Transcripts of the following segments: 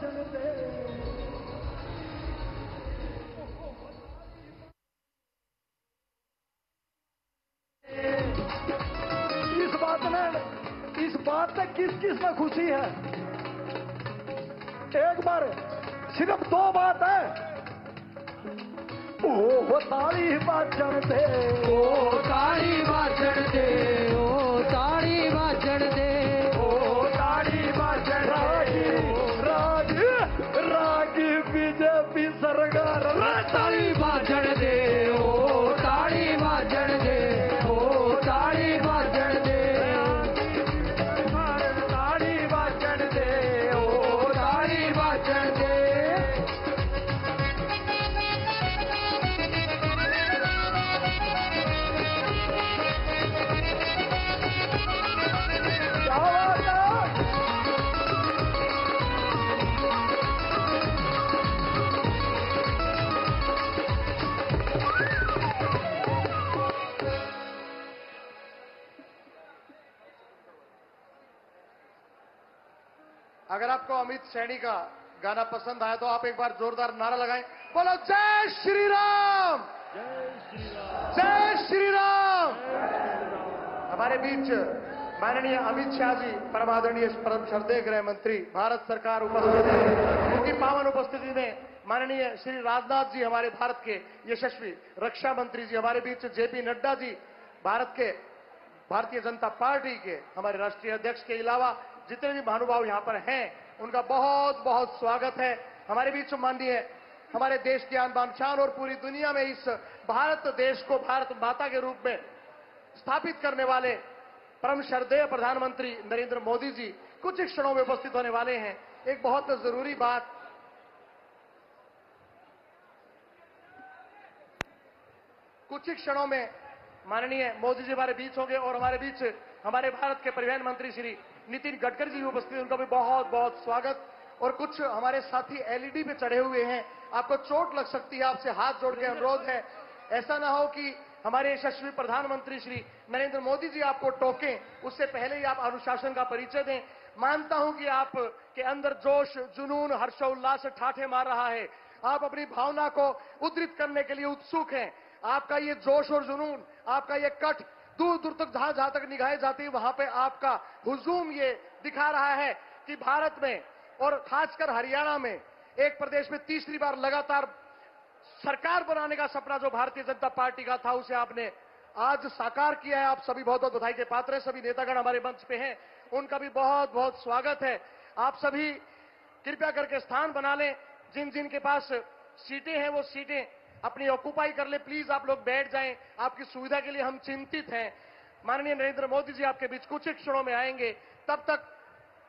भाषण दे। इस बात में किस किस में खुशी है? एक बार सिर्फ दो बात है। ओ ताड़ी भाषण दे, ओ ताड़ी भाषण दे, ओ ताड़ी भाषण दे, ओ ताड़ी भाषण। राग राग बीजेपी सरकार ताड़ी भाषण दे, ओ ताड़ी भाषण दे, ओ ताड़ी भाषण दे, ताड़ी भाषण दे, ओ ताड़ी भाषण दे। क्या बात है? अगर आपको अमित सैनी का गाना पसंद आया तो आप एक बार जोरदार नारा लगाएं। बोलो जय श्री राम, जय श्री राम। हमारे बीच माननीय अमित शाह जी, परम आदरणीय परम श्रद्धेय गृह मंत्री, भारत सरकार उपस्थित है। उनकी पावन उपस्थिति में माननीय श्री राजनाथ जी, हमारे भारत के यशस्वी रक्षा मंत्री जी, हमारे बीच जेपी नड्डा जी, भारत के भारतीय जनता पार्टी के हमारे राष्ट्रीय अध्यक्ष के अलावा जितने भी महानुभाव यहां पर हैं, उनका बहुत बहुत स्वागत है। हमारे बीच माननीय हमारे देश की आन बान शान और पूरी दुनिया में इस भारत देश को भारत माता के रूप में स्थापित करने वाले परम श्रद्धेय प्रधानमंत्री नरेंद्र मोदी जी कुछ क्षणों में उपस्थित होने वाले हैं। एक बहुत जरूरी बात, कुछ ही क्षणों में माननीय मोदी जी हमारे बीच होंगे और हमारे बीच हमारे भारत के परिवहन मंत्री श्री नितिन गडकरी जी उपस्थित हैं। उनका भी बहुत बहुत स्वागत। और कुछ हमारे साथी एलईडी पे चढ़े हुए हैं, आपको चोट लग सकती है, आपसे हाथ जोड़ के अनुरोध है, ऐसा ना हो कि हमारे यशस्वी प्रधानमंत्री श्री नरेंद्र मोदी जी आपको टोकें, उससे पहले ही आप अनुशासन का परिचय दें। मानता हूं कि आप के अंदर जोश, जुनून, हर्षोल्लास ठाठे मार रहा है, आप अपनी भावना को उद्धृत करने के लिए उत्सुक हैं। आपका ये जोश और जुनून, आपका ये कट दूर दूर तक जहां जहां तक निगाहें जाती है वहां पे आपका हुजूम ये दिखा रहा है कि भारत में और खासकर हरियाणा में एक प्रदेश में तीसरी बार लगातार सरकार बनाने का सपना जो भारतीय जनता पार्टी का था, उसे आपने आज साकार किया है। आप सभी बहुत बहुत बधाई के पात्र हैं। सभी नेतागण हमारे मंच पे हैं, उनका भी बहुत बहुत स्वागत है। आप सभी कृपया करके स्थान बना लें। जिन जिन के पास सीटें हैं वो सीटें अपनी ऑक्यूपाई कर ले। प्लीज आप लोग बैठ जाएं, आपकी सुविधा के लिए हम चिंतित हैं। माननीय नरेंद्र मोदी जी आपके बीच कुछ ही क्षणों में आएंगे। तब तक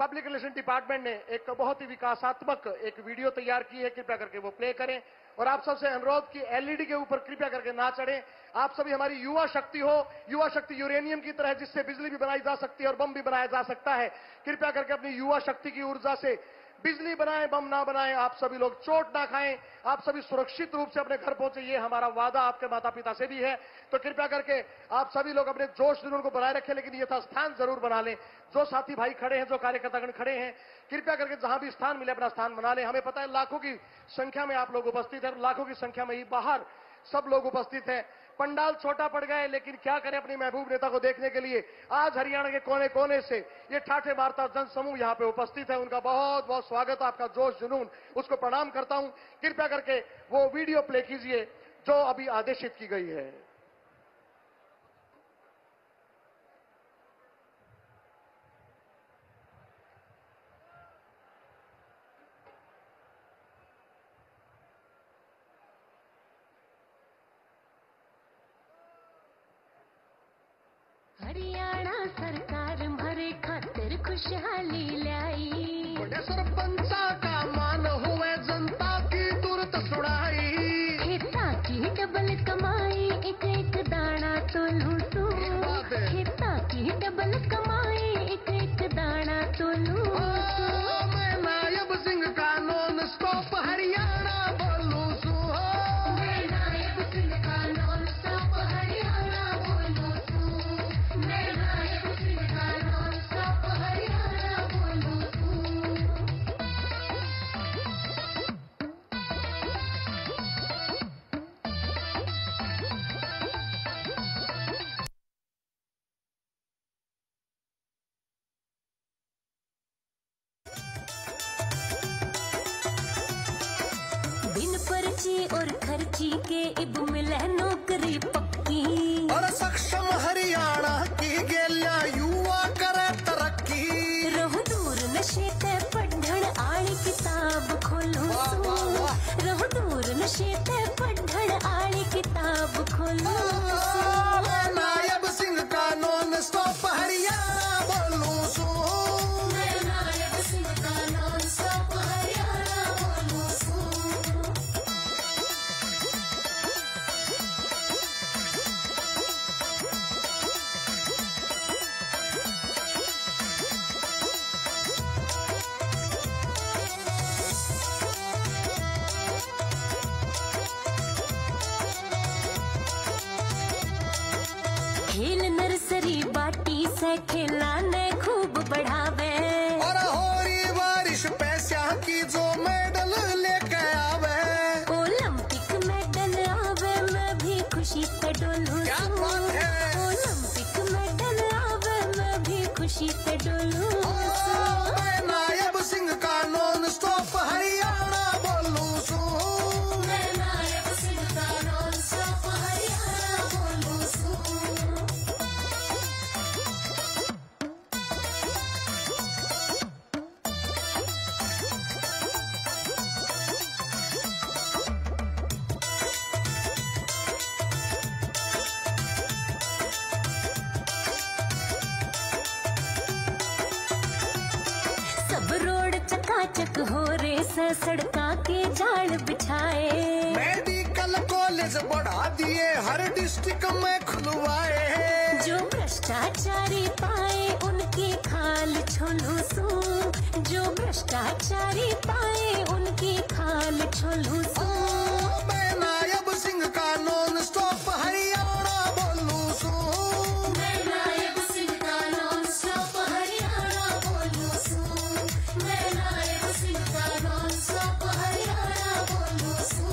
पब्लिक रिलेशन डिपार्टमेंट ने एक बहुत ही विकासात्मक एक वीडियो तैयार की है, कृपया करके वो प्ले करें। और आप सबसे अनुरोध कि एलईडी के ऊपर कृपया करके ना चढ़ें। आप सभी हमारी युवा शक्ति हो, युवा शक्ति यूरेनियम की तरह जिससे बिजली भी बनाई जा सकती है और बम भी बनाया जा सकता है। कृपया करके अपनी युवा शक्ति की ऊर्जा से बिजली बनाएं, बम ना बनाएं। आप सभी लोग चोट ना खाएं, आप सभी सुरक्षित रूप से अपने घर पहुंचे, ये हमारा वादा आपके माता पिता से भी है। तो कृपया करके आप सभी लोग अपने जोश जुनून को बनाए रखें, लेकिन यथास्थान जरूर बना लें। जो साथी भाई खड़े हैं, जो कार्यकर्तागण खड़े हैं, कृपया करके जहां भी स्थान मिले अपना स्थान बना लें। हमें पता है लाखों की संख्या में आप लोग उपस्थित हैं, लाखों की संख्या में ही बाहर सब लोग उपस्थित हैं। पंडाल छोटा पड़ गया है, लेकिन क्या करें, अपने महबूब नेता को देखने के लिए आज हरियाणा के कोने कोने से ये ठाठे मारता जन समूह यहां पे उपस्थित है। उनका बहुत बहुत स्वागत, आपका जोश जुनून, उसको प्रणाम करता हूं। कृपया करके वो वीडियो प्ले कीजिए जो अभी आदेशित की गई है। हरियाणा सरकार मारे खातिर खुशहाली लाई, बड़े सरपंचा का मान हुए जनता की तुरंत सुनाई। खेता की डबल कमाई, एक एक दाना तो लूटू। खेता की डबल कमाई, एक एक दाना तो लूटू। मैं नायब सिंह का नॉन स्टॉप हरियाणा बोलू सू। मैं नायब सिंह का नॉन स्टॉप हरियाणा बोलू सू। मैं नायब सिंह का नॉन स्टॉप हरियाणा बोलू सू। बच्ची के इब मिले नौकरी पक्की। और सक्षम हरियाणा की गेल्या युवा करे तरक्की। रहो दूर नशे ते पढ़ण आली किताब खोलो सू। रहो दूर नशे ते पढ़ण आली किताब खोलो सू। मैं नायब सिंह का नॉन स्टॉप हरियाणा बोलूं सू। मैं नायब सिंह का नॉन स्टॉप हरियाणा बोलूं सू। खेल नर्सरी बाटी से खिलाने खूब बढ़ावे। और होरी बारिश पैसा की जो मेडल लेके आवे। ओलंपिक मेडल आवे मैं भी खुशी से डोलूं क्या सू। बात है? ओलंपिक मेडल आवे मैं भी खुशी से डोलूं सू। मैं नायब सिंह का नॉन स्टॉप हरियाणा बोलूं सू। मैं नायब सिंह का नॉन स्टॉप हरियाणा बोलूं सू। सब रोड चकाचक हो रे से सड़का के जाल बिछाए। मेडिकल कॉलेज बढ़ा दिए हर डिस्ट्रिक्ट में खुलवाए। जो भ्रष्टाचारी पाए उनकी खाल छोलू सू। जो भ्रष्टाचारी पाए उनकी खाल छोलू सू। मैं नायब सिंह का नॉन स्टॉप हरियाणा बोलूं सू। मैं नायब सिंह का नॉन स्टॉप हरियाणा बोलूं सू। मैं नायब सिंह का नॉन स्टॉप हरियाणा बोलूं सू।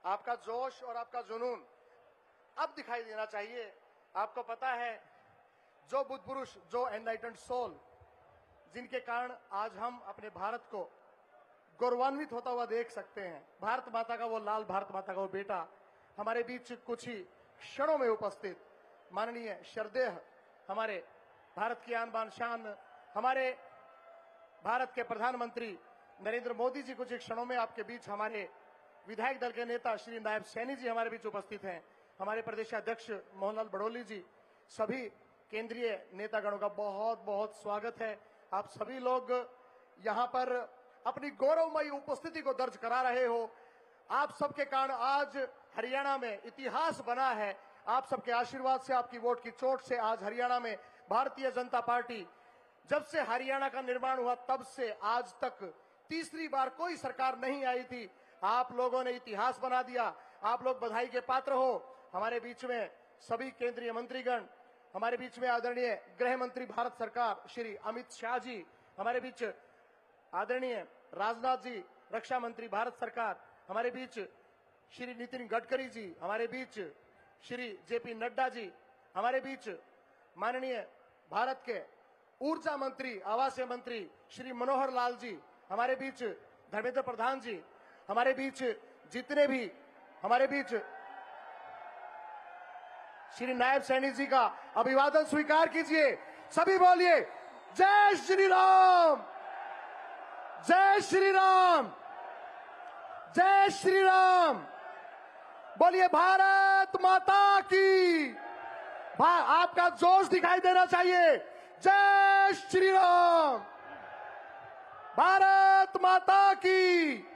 आपका जोश और आपका जुनून अब दिखाई देना चाहिए। आपको पता है, जो बुद्ध पुरुष, जो एनलाइटेंड सोल, जिनके कारण आज हम अपने भारत को गौरवान्वित होता हुआ देख सकते हैं, भारत माता का वो लाल, भारत माता का वो बेटा, हमारे बीच कुछ ही क्षणों में उपस्थित माननीय श्रद्धेय हमारे भारत की आन बान शान, हमारे भारत के प्रधानमंत्री नरेंद्र मोदी जी कुछ ही क्षणों में आपके बीच, हमारे विधायक दल के नेता श्री नायब सैनी जी हमारे बीच उपस्थित हैं, हमारे प्रदेशाध्यक्ष मोहनलाल बड़ोली जी, सभी केंद्रीय नेतागणों का बहुत बहुत स्वागत है। आप सभी लोग यहां पर अपनी गौरवमयी उपस्थिति को दर्ज करा रहे हो। आप सबके कारण आज हरियाणा में इतिहास बना है। आप सबके आशीर्वाद से, आपकी वोट की चोट से आज हरियाणा में भारतीय जनता पार्टी, जब से हरियाणा का निर्माण हुआ तब से आज तक तीसरी बार कोई सरकार नहीं आई थी। आप लोगों ने इतिहास बना दिया। आप लोग बधाई के पात्र हो। हमारे बीच में सभी केंद्रीय मंत्रीगण, हमारे बीच में आदरणीय गृह मंत्री भारत सरकार श्री अमित शाह जी, हमारे बीच आदरणीय राजनाथ जी, रक्षा मंत्री भारत सरकार, हमारे बीच श्री नितिन गडकरी जी, हमारे बीच श्री जेपी नड्डा जी, हमारे बीच माननीय भारत के ऊर्जा मंत्री, आवासीय मंत्री श्री मनोहर लाल जी, हमारे बीच धर्मेंद्र प्रधान जी, हमारे बीच जितने भी, हमारे बीच श्री नायब सैनी जी का अभिवादन स्वीकार कीजिए। सभी बोलिए जय श्री राम, जय श्री राम, जय श्री राम। बोलिए भारत माता की। आपका जोश दिखाई देना चाहिए। जय श्री राम, भारत माता की।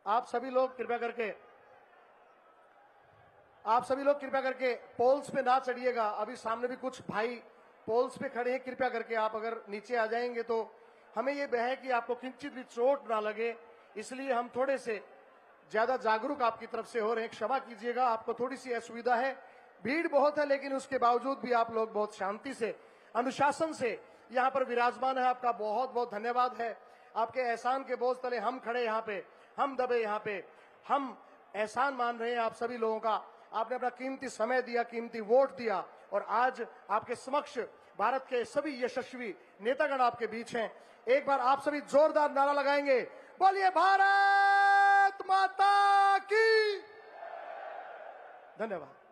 आप सभी लोग कृपया करके पोल्स पे ना चढ़िएगा। अभी सामने भी कुछ भाई पोल्स पे खड़े हैं। कृपया करके आप अगर नीचे आ जाएंगे तो हमें ये भय है कि आपको किंचित भी चोट ना लगे, इसलिए हम थोड़े से ज्यादा जागरूक आपकी तरफ से हो रहे हैं। क्षमा कीजिएगा, आपको थोड़ी सी असुविधा है। भीड़ बहुत है, लेकिन उसके बावजूद भी आप लोग बहुत शांति से, अनुशासन से यहाँ पर विराजमान है। आपका बहुत बहुत धन्यवाद है। आपके एहसान के बोझ तले हम खड़े यहाँ पे, हम दबे यहाँ पे, हम एहसान मान रहे हैं आप सभी लोगों का। आपने अपना कीमती समय दिया, कीमती वोट दिया, और आज आपके समक्ष भारत के सभी यशस्वी नेतागण आपके बीच हैं। एक बार आप सभी जोरदार नारा लगाएंगे, बोलिए भारत माता की। धन्यवाद।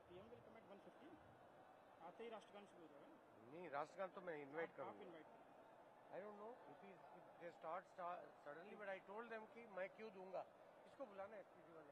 पीएम विल कम एट 1:15 आते ही राष्ट्रगान शुरू हो जाएगा। नहीं, राष्ट्रगान तो मैं इनवाइट आप करूंगा। Invite I don't know if they start suddenly, but I told them कि मैं क्यों दूंगा। इसको बुलाना है एसपीजी वाले।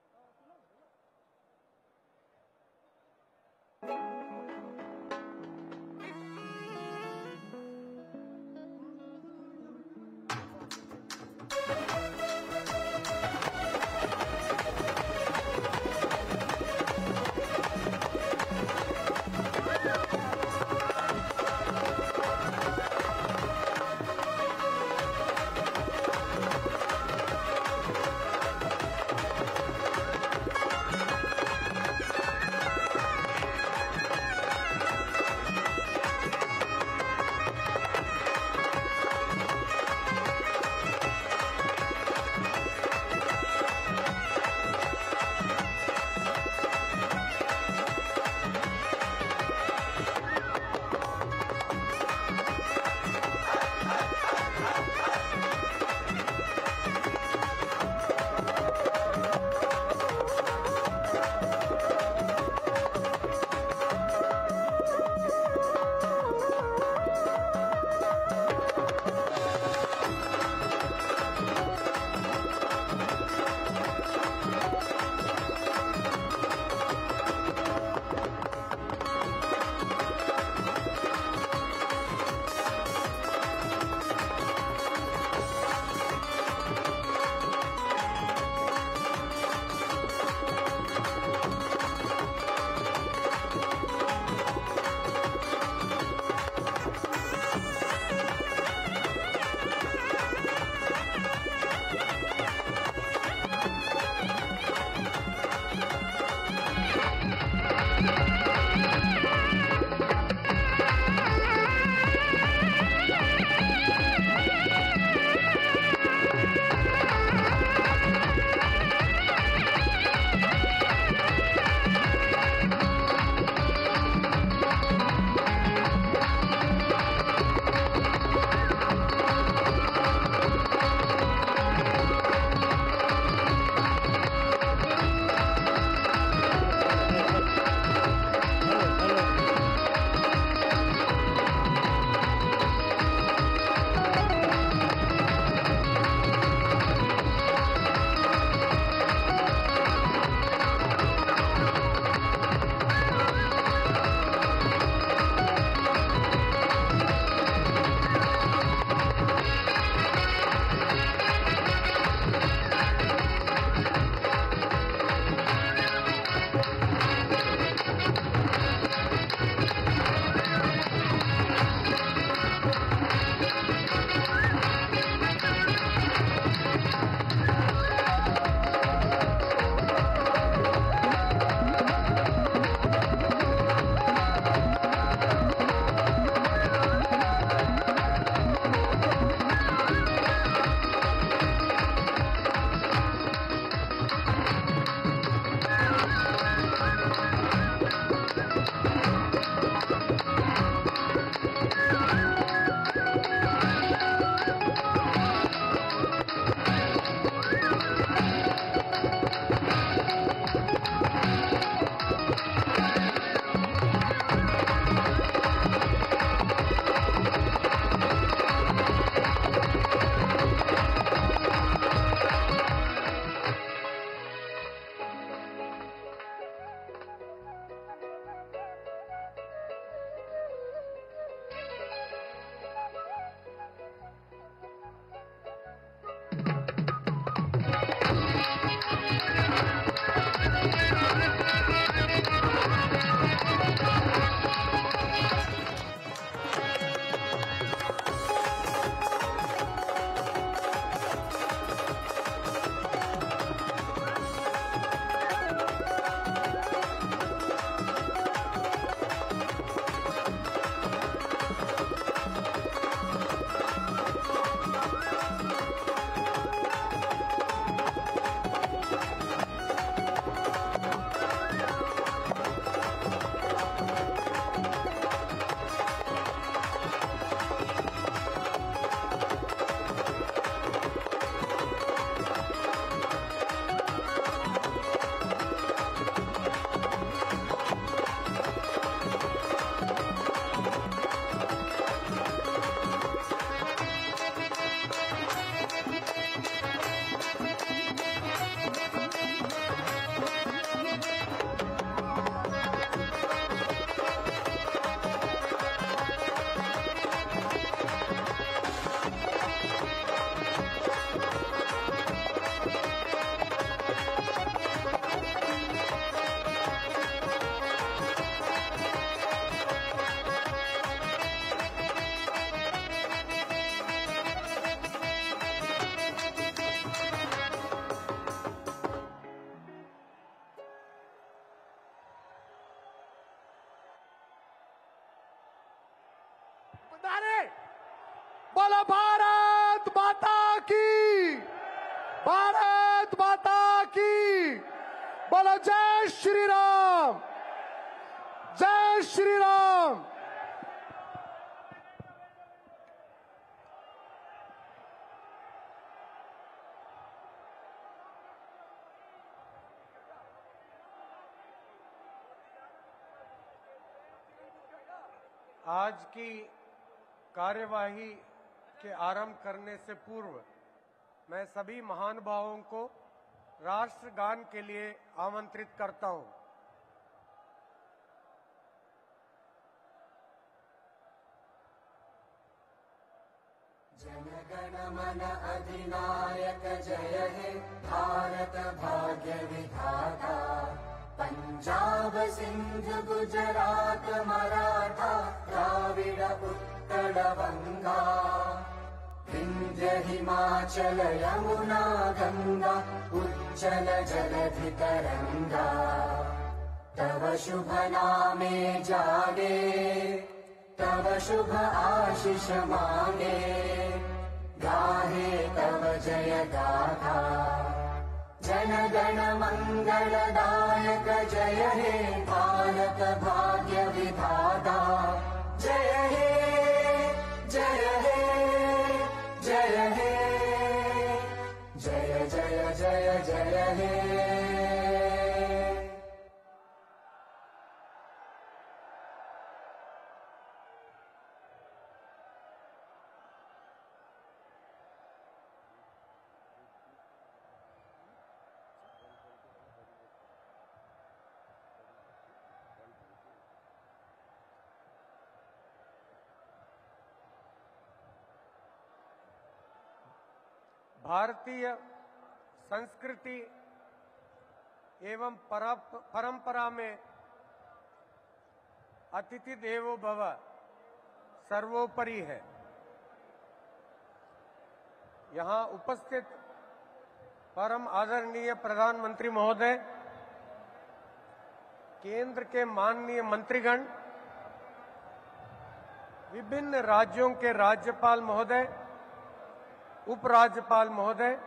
बोलो भारत माता की, भारत माता की। बोलो जय श्री राम, जय श्री राम। आज की कार्यवाही के आरंभ करने से पूर्व मैं सभी महानुभावों को राष्ट्रगान के लिए आमंत्रित करता हूं। जनगण मन अधिनायक जय हे भारत भाग्य विधाता, पंजाब सिंध गुजरात मराठा द्राविड उत्कल बंगा, विंध्य हिमाचल यमुना गंगा उज्जल जलधि तरंगा, तव शुभ नामे जागे तव शुभ आशीष मांगे, गाहे तव जय गाथा। जन गण मंगलदायक जय हे भारत भाग्य विधाता, जय हे जय हे जय हे जय जय जय जय हे। भारतीय संस्कृति एवं परंपरा में अतिथि देवो भव सर्वोपरि है। यहां उपस्थित परम आदरणीय प्रधानमंत्री महोदय, केंद्र के माननीय मंत्रीगण, विभिन्न राज्यों के राज्यपाल महोदय, उपराज्यपाल महोदय,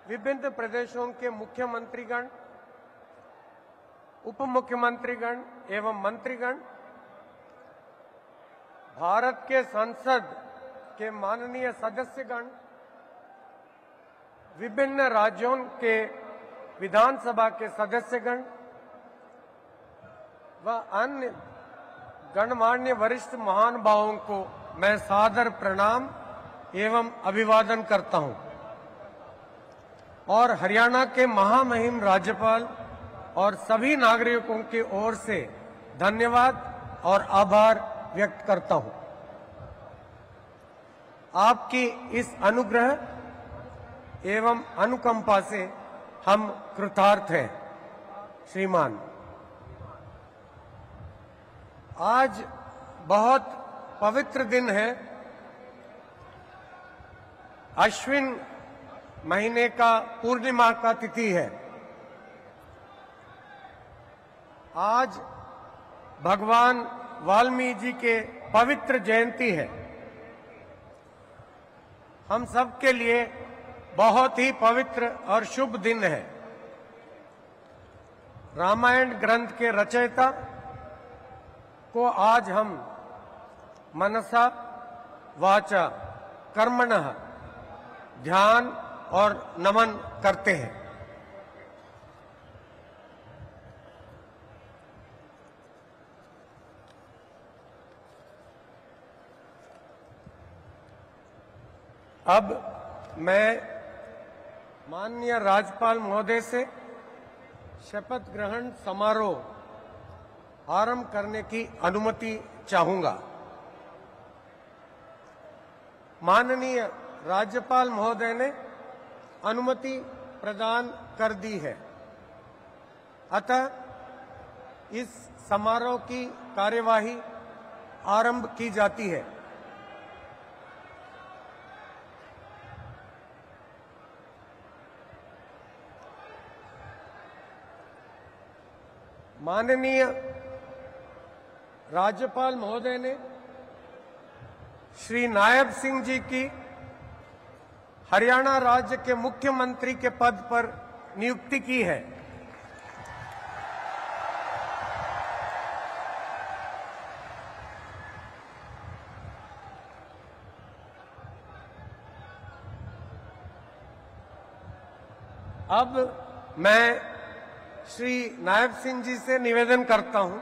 विभिन्न प्रदेशों के मुख्यमंत्रीगण, उप मुख्यमंत्रीगण एवं मंत्रीगण, भारत के संसद के माननीय सदस्यगण, विभिन्न राज्यों के विधानसभा के सदस्यगण व अन्य गणमान्य वरिष्ठ महानुभावों को मैं सादर प्रणाम एवं अभिवादन करता हूं और हरियाणा के महामहिम राज्यपाल और सभी नागरिकों की ओर से धन्यवाद और आभार व्यक्त करता हूं। आपकी इस अनुग्रह एवं अनुकंपा से हम कृतार्थ हैं। श्रीमान, आज बहुत पवित्र दिन है। अश्विन महीने का पूर्णिमा का तिथि है। आज भगवान वाल्मीकि जी के पवित्र जयंती है। हम सब के लिए बहुत ही पवित्र और शुभ दिन है। रामायण ग्रंथ के रचयिता को आज हम मनसा वाचा कर्मणः ध्यान और नमन करते हैं। अब मैं माननीय राज्यपाल महोदय से शपथ ग्रहण समारोह आरंभ करने की अनुमति चाहूंगा। माननीय राज्यपाल महोदय ने अनुमति प्रदान कर दी है, अतः इस समारोह की कार्यवाही आरंभ की जाती है। माननीय राज्यपाल महोदय ने श्री नायब सिंह जी की हरियाणा राज्य के मुख्यमंत्री के पद पर नियुक्ति की है। अब मैं श्री नायब सिंह जी से निवेदन करता हूं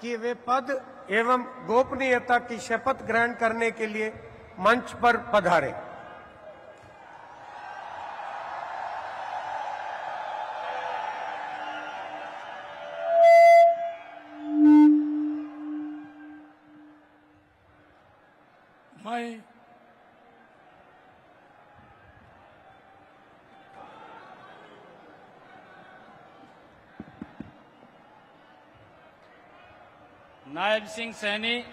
कि वे पद एवं गोपनीयता की शपथ ग्रहण करने के लिए मंच पर पधारें। नायब सिंह सैनी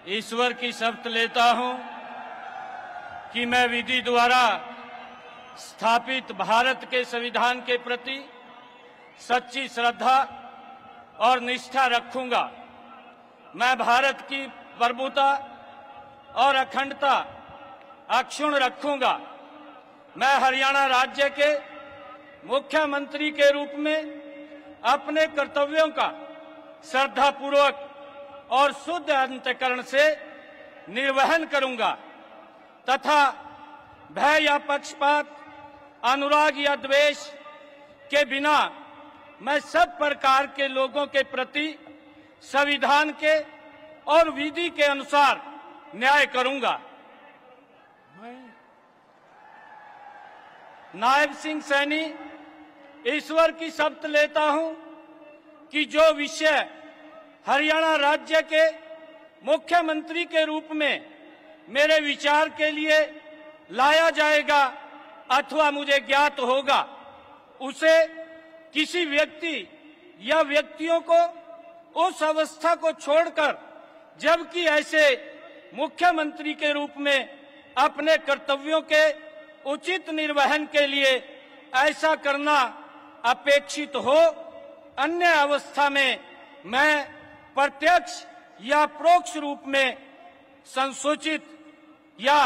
ईश्वर की शपथ लेता हूं कि मैं विधि द्वारा स्थापित भारत के संविधान के प्रति सच्ची श्रद्धा और निष्ठा रखूंगा। मैं भारत की प्रभुता और अखंडता अक्षुण्ण रखूंगा। मैं हरियाणा राज्य के मुख्यमंत्री के रूप में अपने कर्तव्यों का श्रद्धापूर्वक और शुद्ध अंतःकरण से निर्वहन करूंगा तथा भय या पक्षपात, अनुराग या द्वेष के बिना मैं सब प्रकार के लोगों के प्रति संविधान के और विधि के अनुसार न्याय करूंगा। नायब सिंह सैनी ईश्वर की शपथ लेता हूं कि जो विषय हरियाणा राज्य के मुख्यमंत्री के रूप में मेरे विचार के लिए लाया जाएगा अथवा मुझे ज्ञात होगा, उसे किसी व्यक्ति या व्यक्तियों को उस अवस्था को छोड़कर, जबकि ऐसे मुख्यमंत्री के रूप में अपने कर्तव्यों के उचित निर्वहन के लिए ऐसा करना अपेक्षित हो, अन्य अवस्था में मैं प्रत्यक्ष या परोक्ष रूप में संसूचित या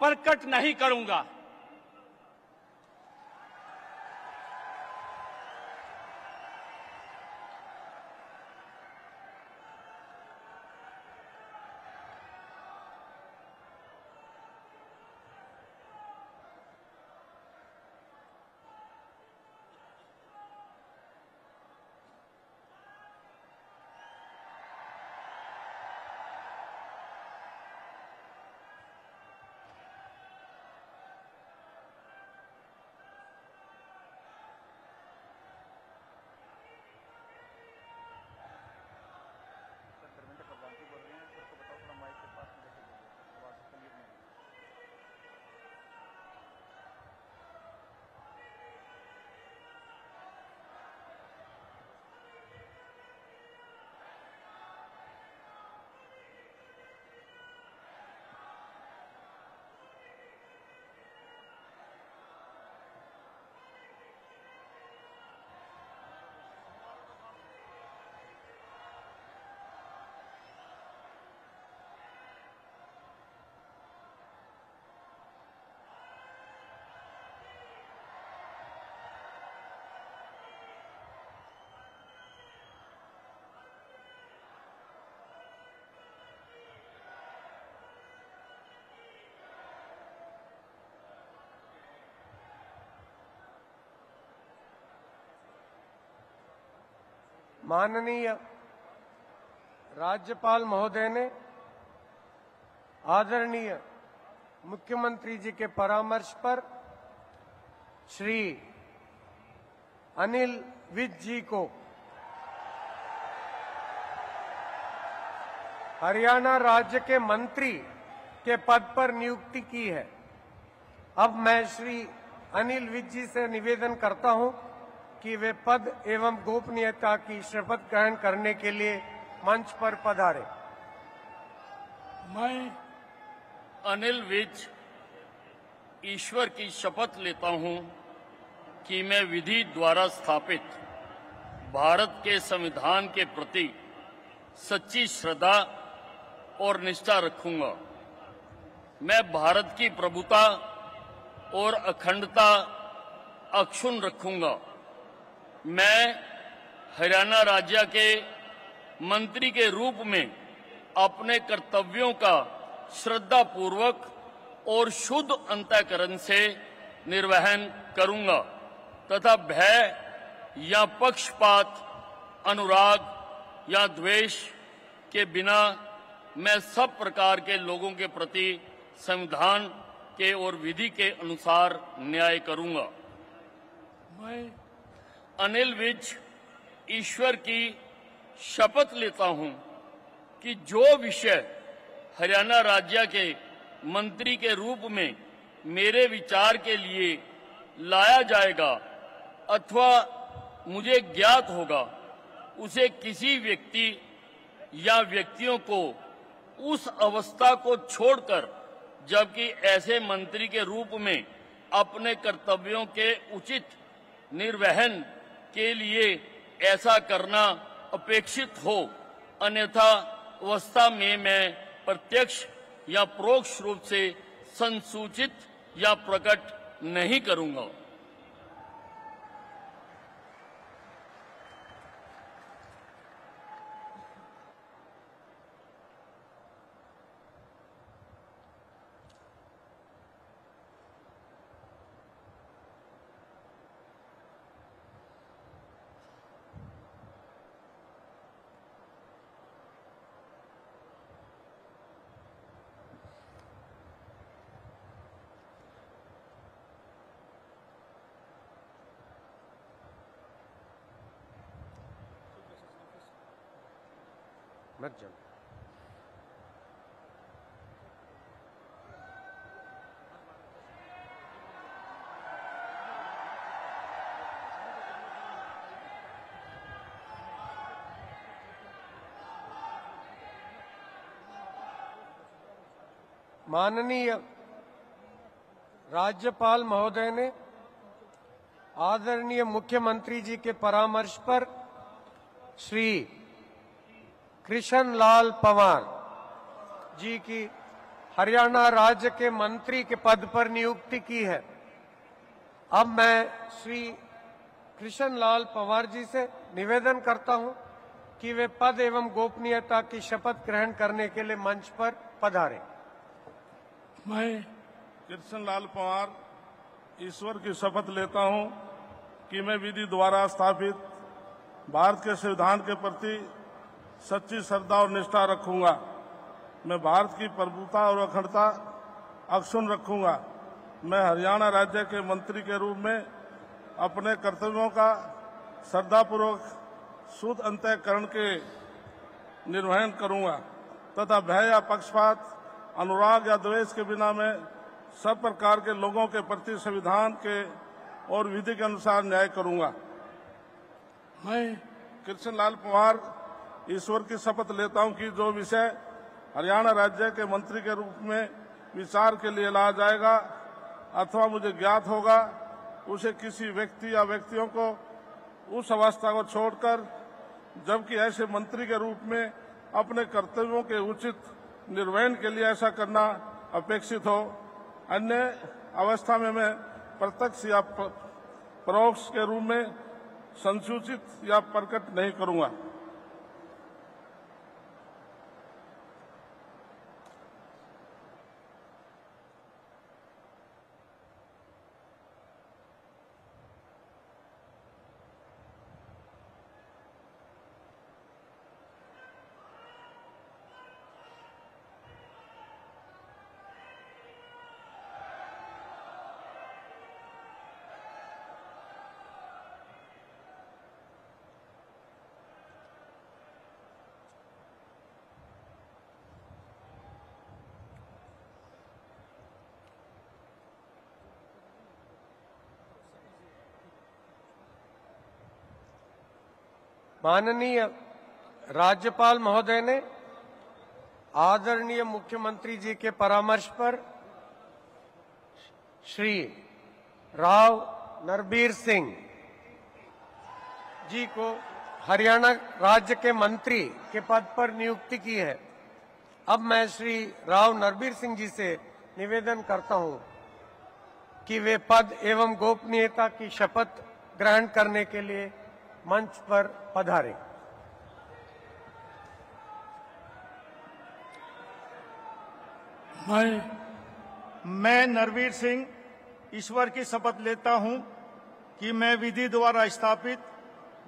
प्रकट नहीं करूंगा। माननीय राज्यपाल महोदय ने आदरणीय मुख्यमंत्री जी के परामर्श पर श्री अनिल विज जी को हरियाणा राज्य के मंत्री के पद पर नियुक्ति की है। अब मैं श्री अनिल विज जी से निवेदन करता हूं कि वे पद एवं गोपनीयता की शपथ ग्रहण करने के लिए मंच पर पधारे। मैं अनिल विज ईश्वर की शपथ लेता हूं कि मैं विधि द्वारा स्थापित भारत के संविधान के प्रति सच्ची श्रद्धा और निष्ठा रखूंगा। मैं भारत की प्रभुता और अखंडता अक्षुण्ण रखूंगा। मैं हरियाणा राज्य के मंत्री के रूप में अपने कर्तव्यों का श्रद्धापूर्वक और शुद्ध अंतःकरण से निर्वहन करूंगा तथा भय या पक्षपात, अनुराग या द्वेष के बिना मैं सब प्रकार के लोगों के प्रति संविधान के और विधि के अनुसार न्याय करूंगा। मैं अनिल विज ईश्वर की शपथ लेता हूं कि जो विषय हरियाणा राज्य के मंत्री के रूप में मेरे विचार के लिए लाया जाएगा अथवा मुझे ज्ञात होगा, उसे किसी व्यक्ति या व्यक्तियों को उस अवस्था को छोड़कर, जबकि ऐसे मंत्री के रूप में अपने कर्तव्यों के उचित निर्वहन के लिए ऐसा करना अपेक्षित हो, अन्यथा अवस्था में मैं प्रत्यक्ष या परोक्ष रूप से संसूचित या प्रकट नहीं करूंगा। मत जाओ। माननीय राज्यपाल महोदय ने आदरणीय मुख्यमंत्री जी के परामर्श पर श्री कृष्ण लाल पंवार जी की हरियाणा राज्य के मंत्री के पद पर नियुक्ति की है। अब मैं श्री कृष्ण लाल पंवार जी से निवेदन करता हूं कि वे पद एवं गोपनीयता की शपथ ग्रहण करने के लिए मंच पर पधारें। मैं कृष्ण लाल पंवार ईश्वर की शपथ लेता हूं कि मैं विधि द्वारा स्थापित भारत के संविधान के प्रति सच्ची श्रद्धा और निष्ठा रखूंगा। मैं भारत की प्रभुता और अखंडता अक्षुण्ण रखूंगा। मैं हरियाणा राज्य के मंत्री के रूप में अपने कर्तव्यों का श्रद्धापूर्वक शुद्ध अंतःकरण के निर्वहन करूंगा तथा भय या पक्षपात, अनुराग या द्वेष के बिना मैं सब प्रकार के लोगों के प्रति संविधान के और विधि के अनुसार न्याय करूंगा। मैं कृष्ण लाल पंवार ईश्वर की शपथ लेता हूं कि जो विषय हरियाणा राज्य के मंत्री के रूप में विचार के लिए लाया जाएगा अथवा मुझे ज्ञात होगा, उसे किसी व्यक्ति या व्यक्तियों को उस अवस्था को छोड़कर, जबकि ऐसे मंत्री के रूप में अपने कर्तव्यों के उचित निर्वहन के लिए ऐसा करना अपेक्षित हो, अन्य अवस्था में मैं प्रत्यक्ष या परोक्ष के रूप में संसूचित या प्रकट नहीं करूंगा। माननीय राज्यपाल महोदय ने आदरणीय मुख्यमंत्री जी के परामर्श पर श्री राव नरबीर सिंह जी को हरियाणा राज्य के मंत्री के पद पर नियुक्ति की है। अब मैं श्री राव नरबीर सिंह जी से निवेदन करता हूं कि वे पद एवं गोपनीयता की शपथ ग्रहण करने के लिए मंच पर पधारें। मैं नरवीर सिंह ईश्वर की शपथ लेता हूं कि मैं विधि द्वारा स्थापित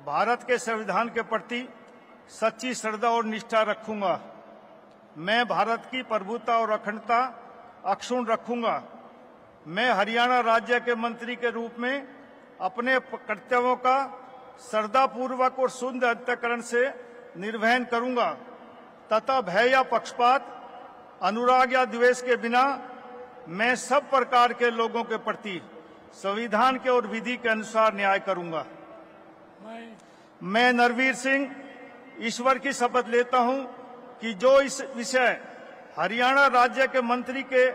भारत के संविधान के प्रति सच्ची श्रद्धा और निष्ठा रखूंगा। मैं भारत की प्रभुता और अखंडता अक्षुण्ण रखूंगा। मैं हरियाणा राज्य के मंत्री के रूप में अपने कर्तव्यों का श्रद्धापूर्वक और शुद्ध अंतःकरण से निर्वहन करूंगा तथा भय या पक्षपात, अनुराग या द्वेष के बिना मैं सब प्रकार के लोगों के प्रति संविधान के और विधि के अनुसार न्याय करूंगा। मैं नरवीर सिंह ईश्वर की शपथ लेता हूं कि जो इस विषय हरियाणा राज्य के मंत्री के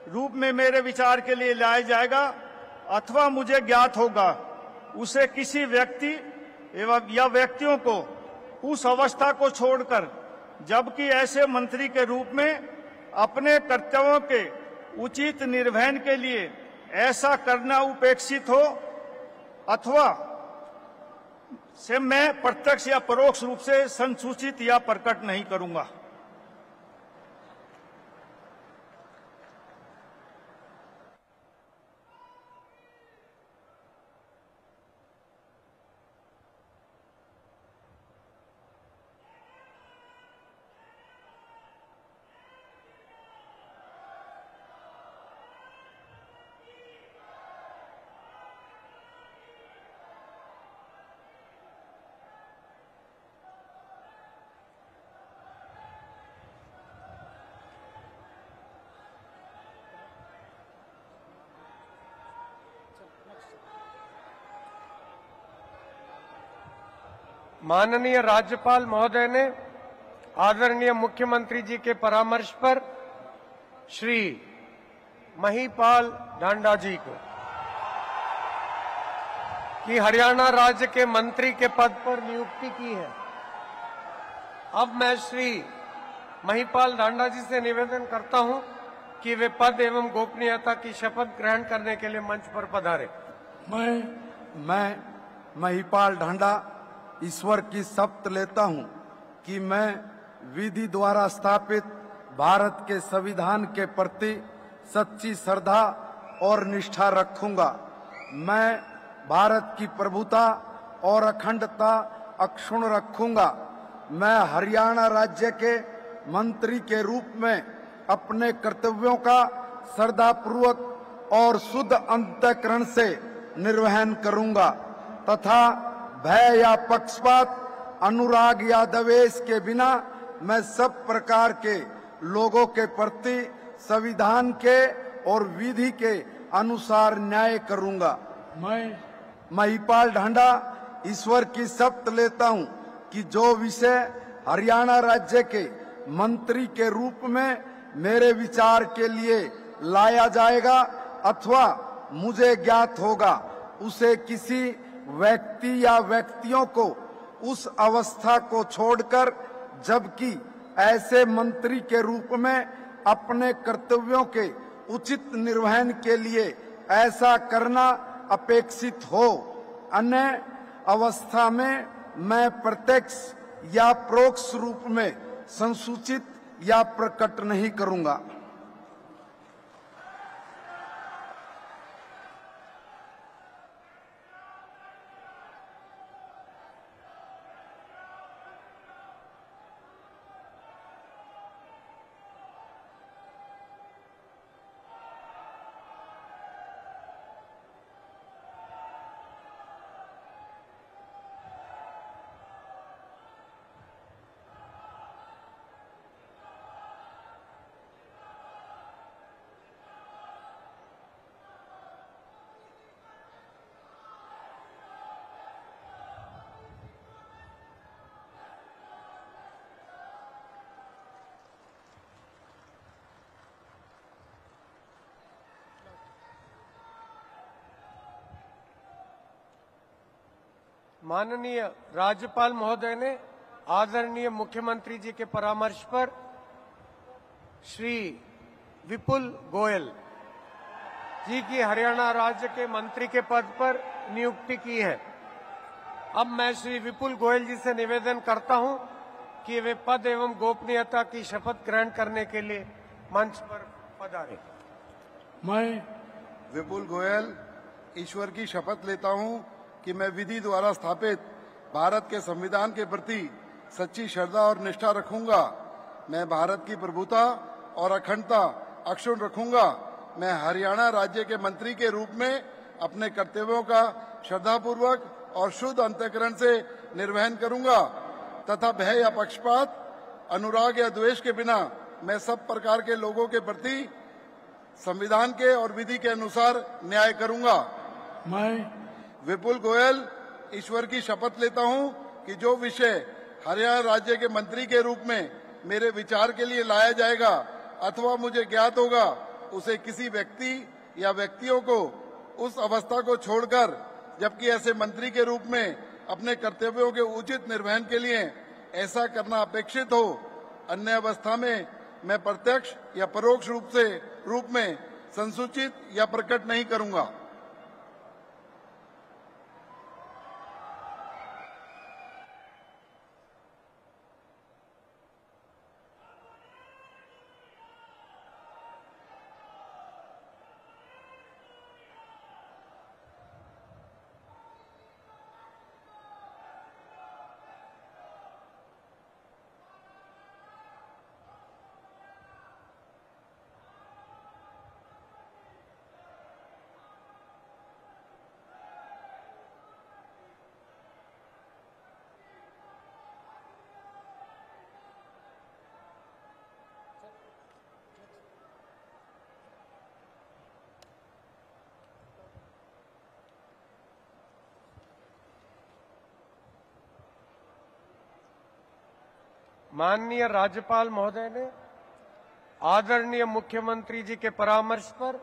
रूप में मेरे विचार के लिए लाया जाएगा अथवा मुझे ज्ञात होगा, उसे किसी व्यक्ति एवं या व्यक्तियों को उस अवस्था को छोड़कर, जबकि ऐसे मंत्री के रूप में अपने कर्तव्यों के उचित निर्वहन के लिए ऐसा करना उपेक्षित हो अथवा से मैं प्रत्यक्ष या परोक्ष रूप से संसूचित या प्रकट नहीं करूंगा। माननीय राज्यपाल महोदय ने आदरणीय मुख्यमंत्री जी के परामर्श पर श्री महिपाल ढांडा जी को कि हरियाणा राज्य के मंत्री के पद पर नियुक्ति की है। अब मैं श्री महिपाल ढांडा जी से निवेदन करता हूं कि वे पद एवं गोपनीयता की शपथ ग्रहण करने के लिए मंच पर पधारे। मैं महिपाल ढांडा ईश्वर की शपथ लेता हूं कि मैं विधि द्वारा स्थापित भारत के संविधान के प्रति सच्ची श्रद्धा और निष्ठा रखूंगा। मैं भारत की प्रभुता और अखंडता अक्षुण्ण रखूंगा। मैं हरियाणा राज्य के मंत्री के रूप में अपने कर्तव्यों का श्रद्धापूर्वक और शुद्ध अंतःकरण से निर्वहन करूंगा तथा भय या पक्षपात, अनुराग या द्वेष के बिना मैं सब प्रकार के लोगों के प्रति संविधान के और विधि के अनुसार न्याय करूंगा। मैं महिपाल ढांडा ईश्वर की शपथ लेता हूं कि जो विषय हरियाणा राज्य के मंत्री के रूप में मेरे विचार के लिए लाया जाएगा अथवा मुझे ज्ञात होगा, उसे किसी व्यक्ति या व्यक्तियों को उस अवस्था को छोड़कर, जबकि ऐसे मंत्री के रूप में अपने कर्तव्यों के उचित निर्वहन के लिए ऐसा करना अपेक्षित हो, अन्य अवस्था में मैं प्रत्यक्ष या परोक्ष रूप में संसूचित या प्रकट नहीं करूंगा। माननीय राज्यपाल महोदय ने आदरणीय मुख्यमंत्री जी के परामर्श पर श्री विपुल गोयल जी की हरियाणा राज्य के मंत्री के पद पर नियुक्ति की है। अब मैं श्री विपुल गोयल जी से निवेदन करता हूं कि वे पद एवं गोपनीयता की शपथ ग्रहण करने के लिए मंच पर पधारें। मैं विपुल गोयल ईश्वर की शपथ लेता हूं कि मैं विधि द्वारा स्थापित भारत के संविधान के प्रति सच्ची श्रद्धा और निष्ठा रखूंगा। मैं भारत की प्रभुता और अखंडता अक्षुण्ण रखूंगा। मैं हरियाणा राज्य के मंत्री के रूप में अपने कर्तव्यों का श्रद्धापूर्वक और शुद्ध अंतःकरण से निर्वहन करूंगा तथा भय या पक्षपात, अनुराग या द्वेष के बिना मैं सब प्रकार के लोगों के प्रति संविधान के और विधि के अनुसार न्याय करूंगा। मैं विपुल गोयल ईश्वर की शपथ लेता हूं कि जो विषय हरियाणा राज्य के मंत्री के रूप में मेरे विचार के लिए लाया जाएगा अथवा मुझे ज्ञात होगा, उसे किसी व्यक्ति या व्यक्तियों को उस अवस्था को छोड़कर, जबकि ऐसे मंत्री के रूप में अपने कर्तव्यों के उचित निर्वहन के लिए ऐसा करना अपेक्षित हो, अन्य अवस्था में मैं प्रत्यक्ष या परोक्ष रूप में संसूचित या प्रकट नहीं करूंगा। माननीय राज्यपाल महोदय ने आदरणीय मुख्यमंत्री जी के परामर्श पर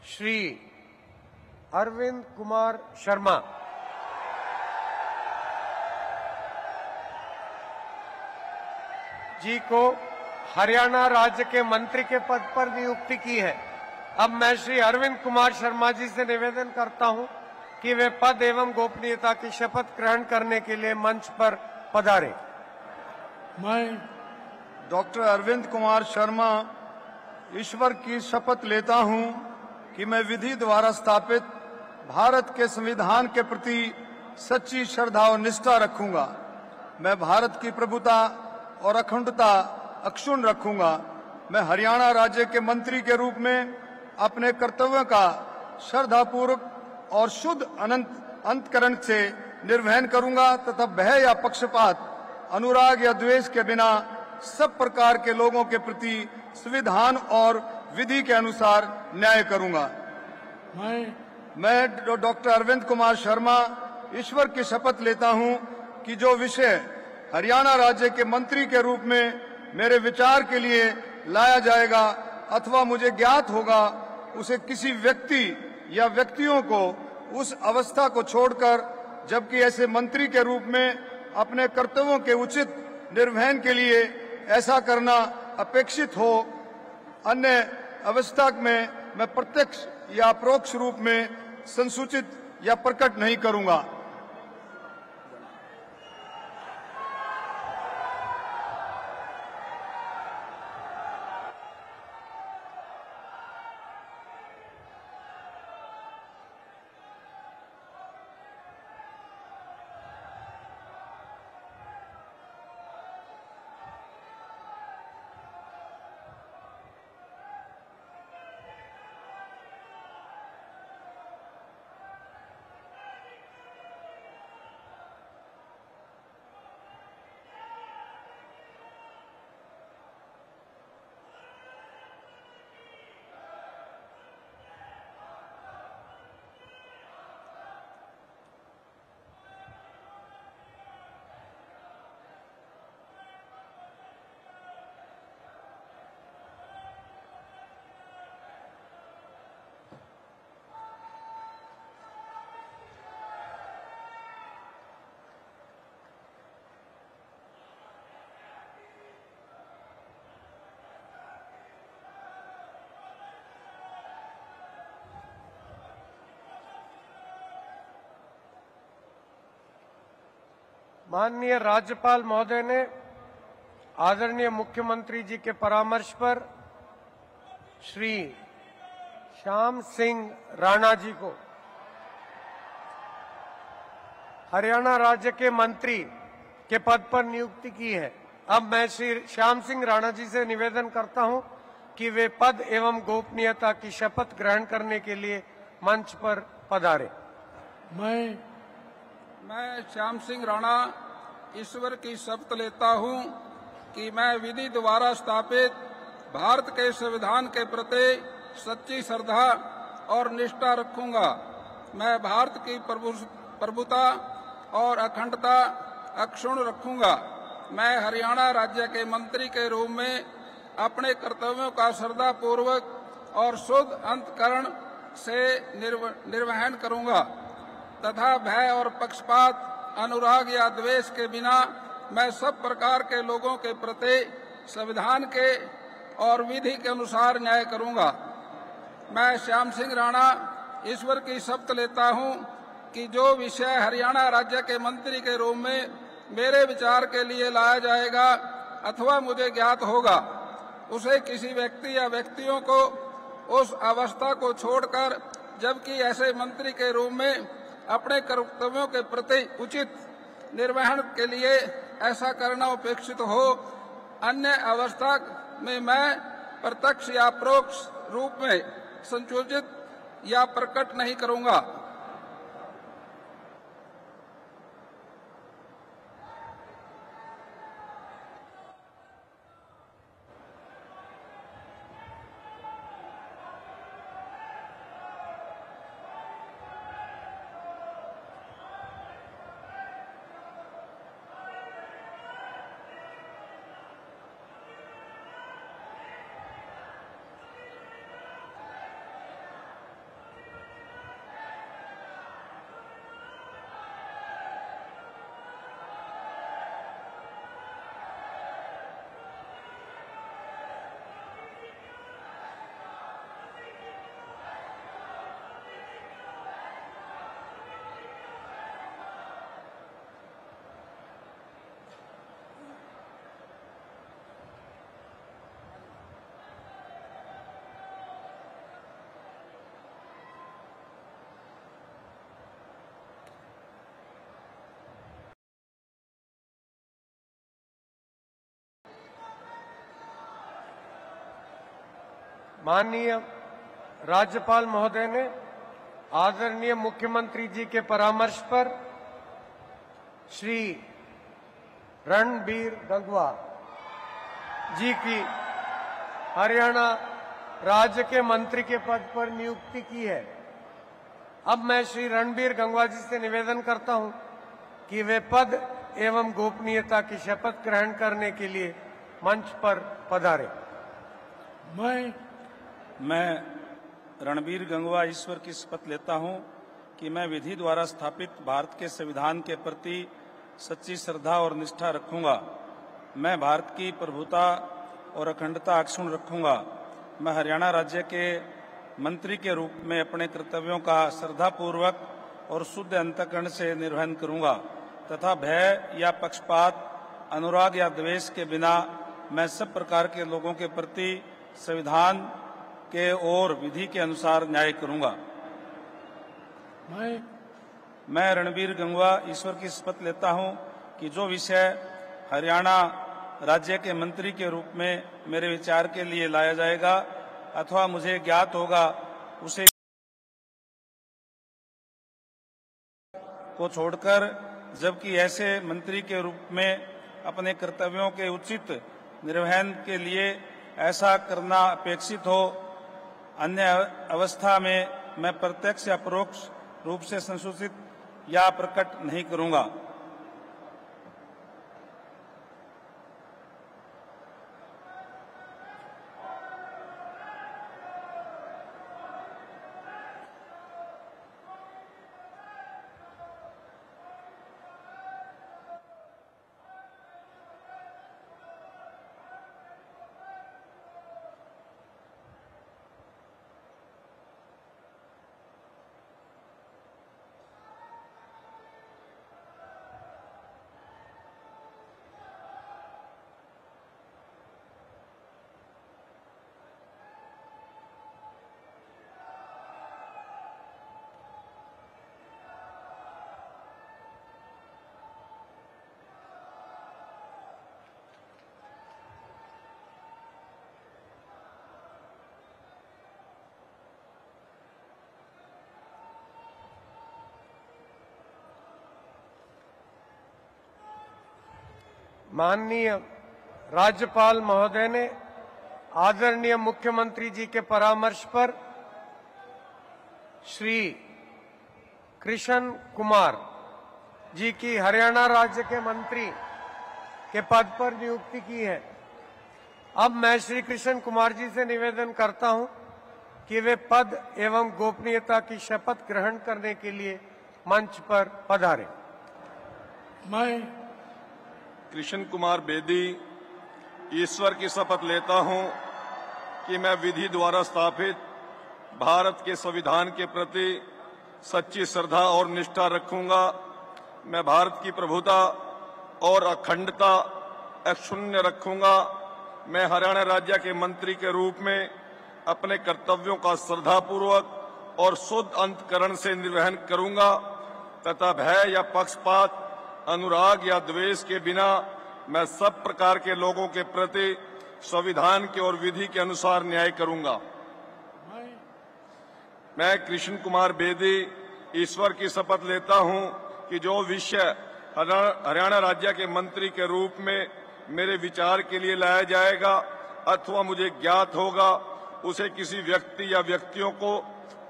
श्री अरविंद कुमार शर्मा जी को हरियाणा राज्य के मंत्री के पद पर नियुक्ति की है। अब मैं श्री अरविंद कुमार शर्मा जी से निवेदन करता हूं कि वे पद एवं गोपनीयता की शपथ ग्रहण करने के लिए मंच पर पधारें। मैं डॉक्टर अरविंद कुमार शर्मा ईश्वर की शपथ लेता हूं कि मैं विधि द्वारा स्थापित भारत के संविधान के प्रति सच्ची श्रद्धा और निष्ठा रखूंगा। मैं भारत की प्रभुता और अखंडता अक्षुण्ण रखूंगा। मैं हरियाणा राज्य के मंत्री के रूप में अपने कर्तव्यों का श्रद्धापूर्वक और शुद्ध अंतःकरण से निर्वहन करूंगा तथा भय या पक्षपात, अनुराग या द्वेष के बिना सब प्रकार के लोगों के प्रति संविधान और विधि के अनुसार न्याय करूंगा। मैं डॉक्टर अरविंद कुमार शर्मा ईश्वर की शपथ लेता हूं कि जो विषय हरियाणा राज्य के मंत्री के रूप में मेरे विचार के लिए लाया जाएगा अथवा मुझे ज्ञात होगा, उसे किसी व्यक्ति या व्यक्तियों को उस अवस्था को छोड़कर, जबकि ऐसे मंत्री के रूप में अपने कर्तव्यों के उचित निर्वहन के लिए ऐसा करना अपेक्षित हो, अन्य अवस्था में मैं प्रत्यक्ष या अपरोक्ष रूप में संसूचित या प्रकट नहीं करूंगा। माननीय राज्यपाल महोदय ने आदरणीय मुख्यमंत्री जी के परामर्श पर श्री श्याम सिंह राणा जी को हरियाणा राज्य के मंत्री के पद पर नियुक्ति की है। अब मैं श्री श्याम सिंह राणा जी से निवेदन करता हूं कि वे पद एवं गोपनीयता की शपथ ग्रहण करने के लिए मंच पर पधारे। मैं श्याम सिंह राणा ईश्वर की शपथ लेता हूं कि मैं विधि द्वारा स्थापित भारत के संविधान के प्रति सच्ची श्रद्धा और निष्ठा रखूंगा। मैं भारत की प्रभुता और अखंडता अक्षुण्ण रखूंगा। मैं हरियाणा राज्य के मंत्री के रूप में अपने कर्तव्यों का श्रद्धापूर्वक और शुद्ध अंतःकरण से निर्वहन करूंगा तथा भय और पक्षपात, अनुराग या द्वेष के बिना मैं सब प्रकार के लोगों के प्रति संविधान के और विधि के अनुसार न्याय करूंगा। मैं श्याम सिंह राणा ईश्वर की शपथ लेता हूं कि जो विषय हरियाणा राज्य के मंत्री के रूप में मेरे विचार के लिए लाया जाएगा अथवा मुझे ज्ञात होगा, उसे किसी व्यक्ति या व्यक्तियों को उस अवस्था को छोड़कर, जबकि ऐसे मंत्री के रूप में अपने कर्तव्यों के प्रति उचित निर्वहन के लिए ऐसा करना अपेक्षित हो, अन्य अवस्था में मैं प्रत्यक्ष या परोक्ष रूप में संयोजित या प्रकट नहीं करूंगा। माननीय राज्यपाल महोदय ने आदरणीय मुख्यमंत्री जी के परामर्श पर श्री रणबीर गंगवा जी की हरियाणा राज्य के मंत्री के पद पर नियुक्ति की है। अब मैं श्री रणबीर गंगवा जी से निवेदन करता हूं कि वे पद एवं गोपनीयता की शपथ ग्रहण करने के लिए मंच पर पधारे। मैं रणबीर गंगवा ईश्वर की शपथ लेता हूं कि मैं विधि द्वारा स्थापित भारत के संविधान के प्रति सच्ची श्रद्धा और निष्ठा रखूंगा। मैं भारत की प्रभुता और अखंडता अक्षुण्ण रखूंगा। मैं हरियाणा राज्य के मंत्री के रूप में अपने कर्तव्यों का श्रद्धापूर्वक और शुद्ध अंतःकरण से निर्वहन करूंगा तथा भय या पक्षपात, अनुराग या द्वेष के बिना मैं सब प्रकार के लोगों के प्रति संविधान के और विधि के अनुसार न्याय करूंगा। मैं रणबीर गंगवा ईश्वर की शपथ लेता हूं कि जो विषय हरियाणा राज्य के मंत्री के रूप में मेरे विचार के लिए लाया जाएगा अथवा मुझे ज्ञात होगा, उसे को छोड़कर, जबकि ऐसे मंत्री के रूप में अपने कर्तव्यों के उचित निर्वहन के लिए ऐसा करना अपेक्षित हो, अन्य अवस्था में मैं प्रत्यक्ष या परोक्ष रूप से संसूचित या प्रकट नहीं करूंगा। माननीय राज्यपाल महोदय ने आदरणीय मुख्यमंत्री जी के परामर्श पर श्री कृष्ण कुमार जी की हरियाणा राज्य के मंत्री के पद पर नियुक्ति की है। अब मैं श्री कृष्ण कुमार जी से निवेदन करता हूं कि वे पद एवं गोपनीयता की शपथ ग्रहण करने के लिए मंच पर पधारें। मैं कृष्ण कुमार बेदी ईश्वर की शपथ लेता हूं कि मैं विधि द्वारा स्थापित भारत के संविधान के प्रति सच्ची श्रद्धा और निष्ठा रखूंगा। मैं भारत की प्रभुता और अखंडता अक्षुण्ण रखूंगा। मैं हरियाणा राज्य के मंत्री के रूप में अपने कर्तव्यों का श्रद्धापूर्वक और शुद्ध अंतकरण से निर्वहन करूंगा तथा भय या पक्षपात, अनुराग या द्वेष के बिना मैं सब प्रकार के लोगों के प्रति संविधान के और विधि के अनुसार न्याय करूंगा। मैं कृष्ण कुमार बेदी ईश्वर की शपथ लेता हूं कि जो विषय हरियाणा राज्य के मंत्री के रूप में मेरे विचार के लिए लाया जाएगा अथवा मुझे ज्ञात होगा, उसे किसी व्यक्ति या व्यक्तियों को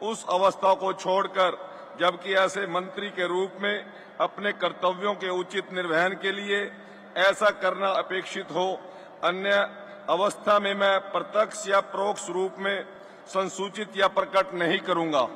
उस अवस्था को छोड़कर, जबकि ऐसे मंत्री के रूप में अपने कर्तव्यों के उचित निर्वहन के लिए ऐसा करना अपेक्षित हो, अन्य अवस्था में मैं प्रत्यक्ष या परोक्ष रूप में संसूचित या प्रकट नहीं करूंगा।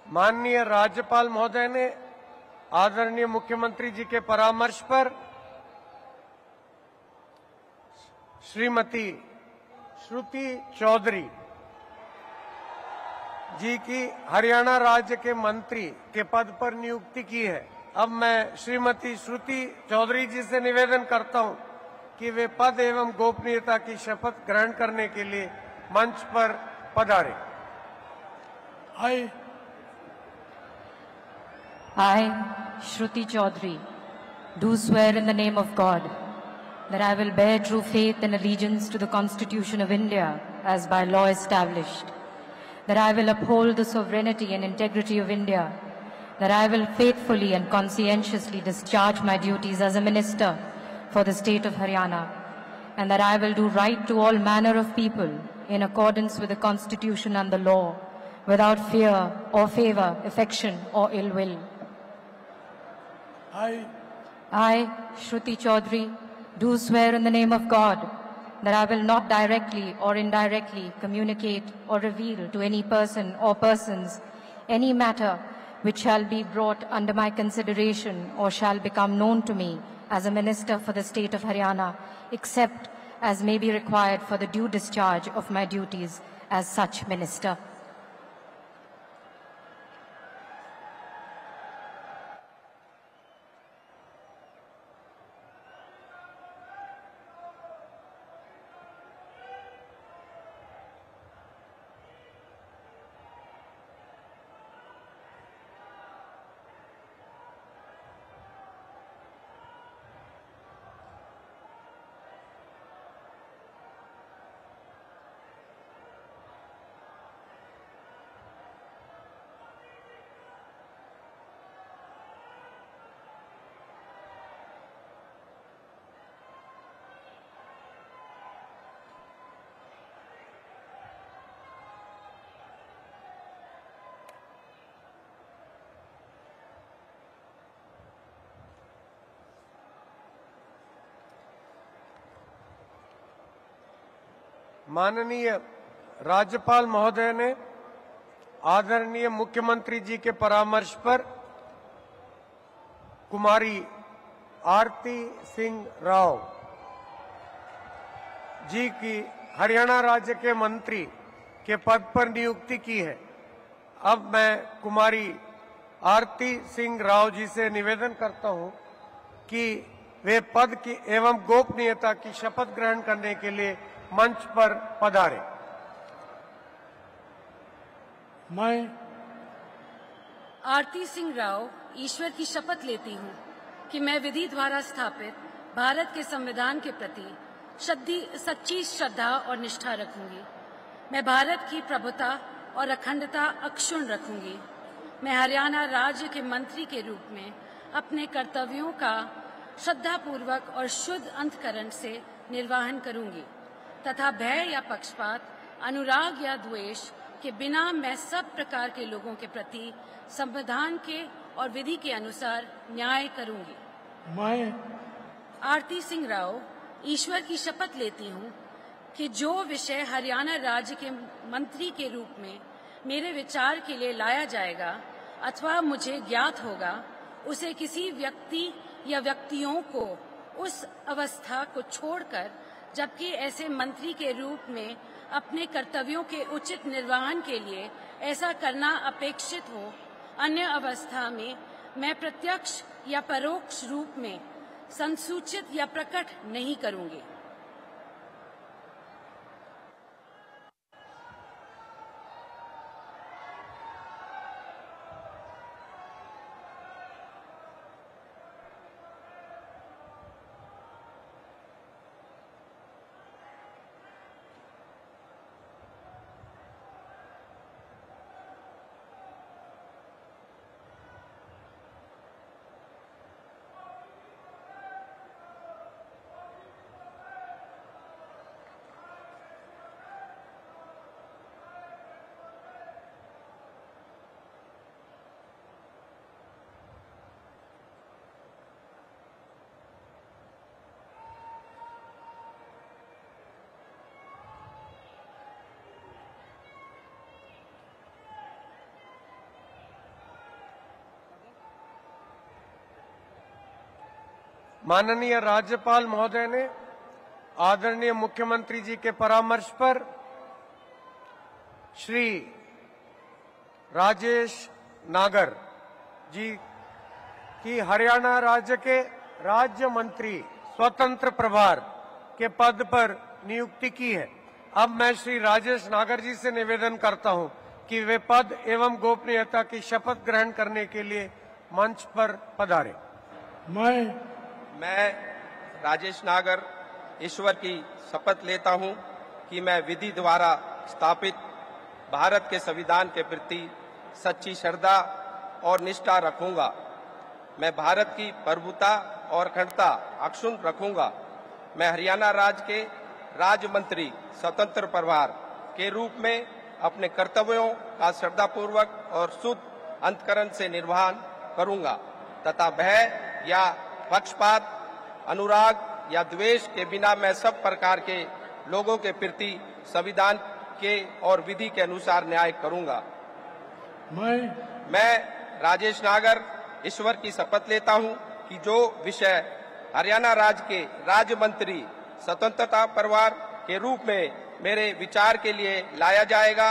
माननीय राज्यपाल महोदय ने आदरणीय मुख्यमंत्री जी के परामर्श पर श्रीमती श्रुति चौधरी जी की हरियाणा राज्य के मंत्री के पद पर नियुक्ति की है। अब मैं श्रीमती श्रुति चौधरी जी से निवेदन करता हूं कि वे पद एवं गोपनीयता की शपथ ग्रहण करने के लिए मंच पर पधारें। I, Shruti Chaudhary, do swear in the name of God that I will bear true faith and allegiance to the Constitution of India as by law established, that I will uphold the sovereignty and integrity of India, that I will faithfully and conscientiously discharge my duties as a minister for the state of Haryana, and that I will do right to all manner of people in accordance with the Constitution and the law, without fear or favor, affection or ill will. I, Shruti Chaudhary, do swear in the name of God that I will not directly or indirectly communicate or reveal to any person or persons any matter which shall be brought under my consideration or shall become known to me as a minister for the state of Haryana, except as may be required for the due discharge of my duties as such minister. माननीय राज्यपाल महोदय ने आदरणीय मुख्यमंत्री जी के परामर्श पर कुमारी आरती सिंह राव जी की हरियाणा राज्य के मंत्री के पद पर नियुक्ति की है। अब मैं कुमारी आरती सिंह राव जी से निवेदन करता हूं कि वे पद की एवं गोपनीयता की शपथ ग्रहण करने के लिए मंच पर पधारें। मैं आरती सिंह राव ईश्वर की शपथ लेती हूँ कि मैं विधि द्वारा स्थापित भारत के संविधान के प्रति सच्ची श्रद्धा और निष्ठा रखूंगी। मैं भारत की प्रभुता और अखंडता अक्षुण्ण रखूंगी। मैं हरियाणा राज्य के मंत्री के रूप में अपने कर्तव्यों का श्रद्धापूर्वक और शुद्ध अंतःकरण से निर्वहन करूंगी तथा भय या पक्षपात, अनुराग या द्वेष के बिना मैं सब प्रकार के लोगों के प्रति संविधान के और विधि के अनुसार न्याय करूंगी। मैं आरती सिंह राव ईश्वर की शपथ लेती हूँ कि जो विषय हरियाणा राज्य के मंत्री के रूप में मेरे विचार के लिए लाया जाएगा अथवा मुझे ज्ञात होगा, उसे किसी व्यक्ति या व्यक्तियों को उस अवस्था को छोड़कर, जबकि ऐसे मंत्री के रूप में अपने कर्तव्यों के उचित निर्वहन के लिए ऐसा करना अपेक्षित हो, अन्य अवस्था में मैं प्रत्यक्ष या परोक्ष रूप में संसूचित या प्रकट नहीं करूंगी। माननीय राज्यपाल महोदय ने आदरणीय मुख्यमंत्री जी के परामर्श पर श्री राजेश नागर जी की हरियाणा राज्य के राज्य मंत्री स्वतंत्र प्रभार के पद पर नियुक्ति की है। अब मैं श्री राजेश नागर जी से निवेदन करता हूं कि वे पद एवं गोपनीयता की शपथ ग्रहण करने के लिए मंच पर पधारें। मैं राजेश नागर ईश्वर की शपथ लेता हूं कि मैं विधि द्वारा स्थापित भारत के संविधान के प्रति सच्ची श्रद्धा और निष्ठा रखूंगा। मैं भारत की प्रभुता और अखंडता अक्षुण्ण रखूंगा। मैं हरियाणा राज्य के राज्य मंत्री स्वतंत्र प्रभार के रूप में अपने कर्तव्यों का श्रद्धापूर्वक और शुद्ध अंतःकरण से निर्वहन करूंगा तथा भय या पक्षपात, अनुराग या द्वेष के बिना मैं सब प्रकार के लोगों के प्रति संविधान के और विधि के अनुसार न्याय करूंगा। मैं राजेश नागर ईश्वर की शपथ लेता हूं कि जो विषय हरियाणा राज्य के राज्य मंत्री स्वतंत्रता प्रभार के रूप में मेरे विचार के लिए लाया जाएगा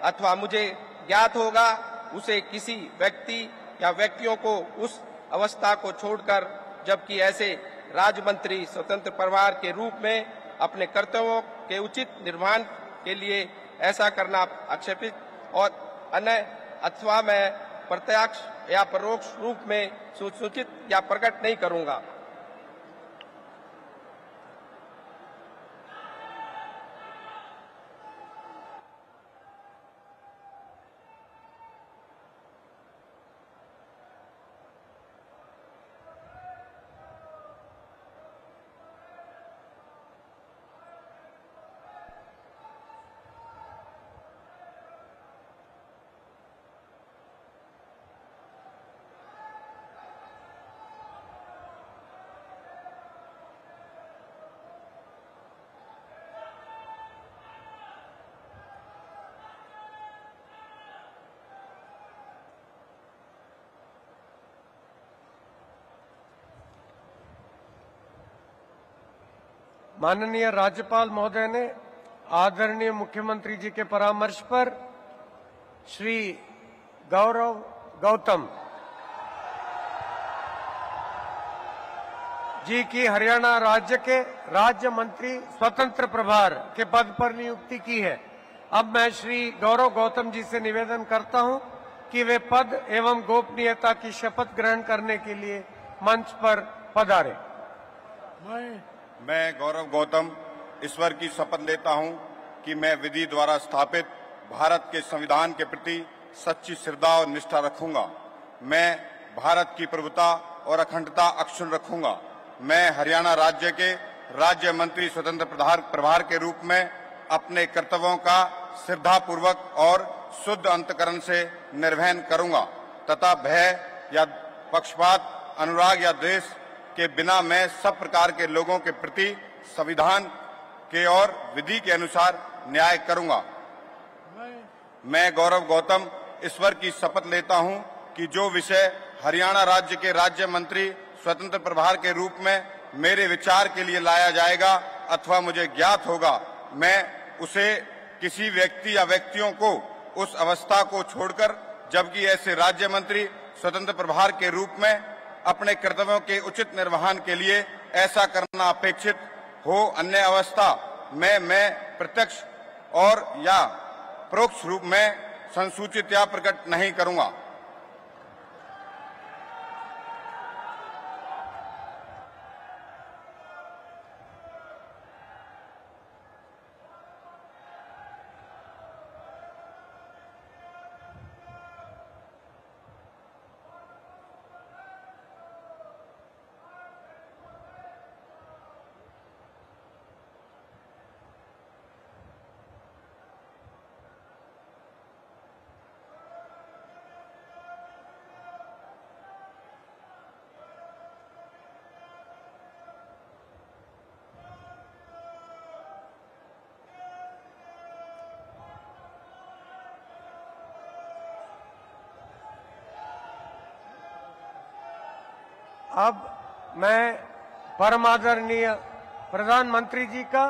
अथवा मुझे ज्ञात होगा, उसे किसी व्यक्ति या व्यक्तियों को उस अवस्था को छोड़कर, जबकि ऐसे राज्य मंत्री स्वतंत्र प्रभार के रूप में अपने कर्तव्यों के उचित निर्वहन के लिए ऐसा करना आक्षेपित और अन्य अथवा मैं प्रत्यक्ष या परोक्ष रूप में सूचित या प्रकट नहीं करूंगा। माननीय राज्यपाल महोदय ने आदरणीय मुख्यमंत्री जी के परामर्श पर श्री गौरव गौतम जी की हरियाणा राज्य के राज्य मंत्री स्वतंत्र प्रभार के पद पर नियुक्ति की है। अब मैं श्री गौरव गौतम जी से निवेदन करता हूं कि वे पद एवं गोपनीयता की शपथ ग्रहण करने के लिए मंच पर पधारे। मैं गौरव गौतम ईश्वर की शपथ लेता हूं कि मैं विधि द्वारा स्थापित भारत के संविधान के प्रति सच्ची श्रद्धा और निष्ठा रखूंगा। मैं भारत की प्रभुता और अखंडता अक्षुण्ण रखूंगा। मैं हरियाणा राज्य के राज्य मंत्री स्वतंत्र प्रभार के रूप में अपने कर्तव्यों का श्रद्धापूर्वक और शुद्ध अंतकरण से निर्वहन करूंगा तथा भय या पक्षपात, अनुराग या द्वेष के बिना मैं सब प्रकार के लोगों के प्रति संविधान के और विधि के अनुसार न्याय करूंगा। मैं गौरव गौतम ईश्वर की शपथ लेता हूं कि जो विषय हरियाणा राज्य के राज्य मंत्री स्वतंत्र प्रभार के रूप में मेरे विचार के लिए लाया जाएगा अथवा मुझे ज्ञात होगा, मैं उसे किसी व्यक्ति या व्यक्तियों को उस अवस्था को छोड़कर, जबकि ऐसे राज्य मंत्री स्वतंत्र प्रभार के रूप में अपने कर्तव्यों के उचित निर्वहन के लिए ऐसा करना अपेक्षित हो, अन्य अवस्था में मैं प्रत्यक्ष और या परोक्ष रूप में संसूचित या प्रकट नहीं करूंगा। अब मैं परमादरणीय प्रधानमंत्री जी का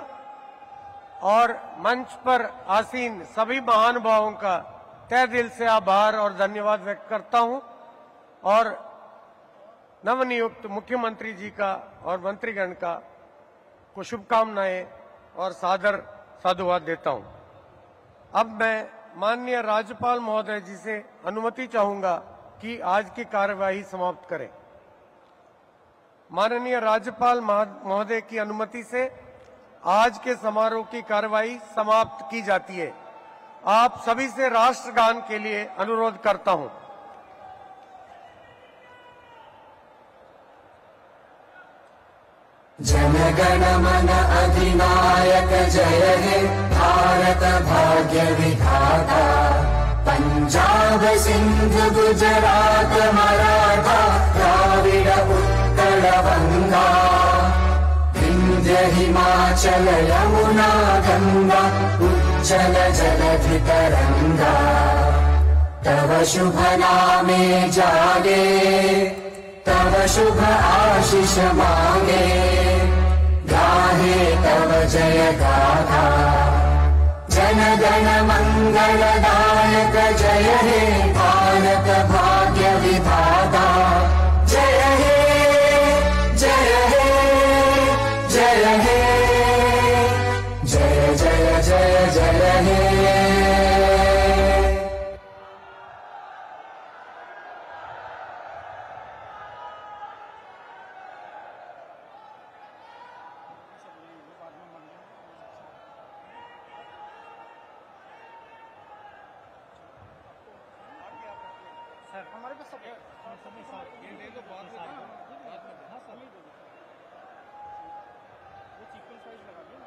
और मंच पर आसीन सभी महानुभावों का तहे दिल से आभार और धन्यवाद व्यक्त करता हूं और नवनियुक्त मुख्यमंत्री जी का और मंत्रीगण का को शुभकामनाएं और सादर साधुवाद देता हूं। अब मैं माननीय राज्यपाल महोदय जी से अनुमति चाहूंगा कि आज की कार्यवाही समाप्त करें। माननीय राज्यपाल महोदय की अनुमति से आज के समारोह की कार्यवाही समाप्त की जाती है। आप सभी से राष्ट्रगान के लिए अनुरोध करता हूं। जनगण मन अधिनायक जय हे भारत भाग्य विधाता, पंजाब सिंध गुजरात मराठा द्राविड उत्कल गंगा, विंध्य हिमाचल यमुना गंगा उच्चल जलधि तरंगा, तव शुभ नामे जागे तव शुभ आशीष मांगे, गाहे तव जय गाथा, जन गण मंगलदायक जय हे भारत भाग्य विधाता, जय हे जय हे जय हे जय जय जय जय हे। हमारे पास सब ये ले लो बाद में हाँ सर वो सीक्वेंस वाइज लगा दिया।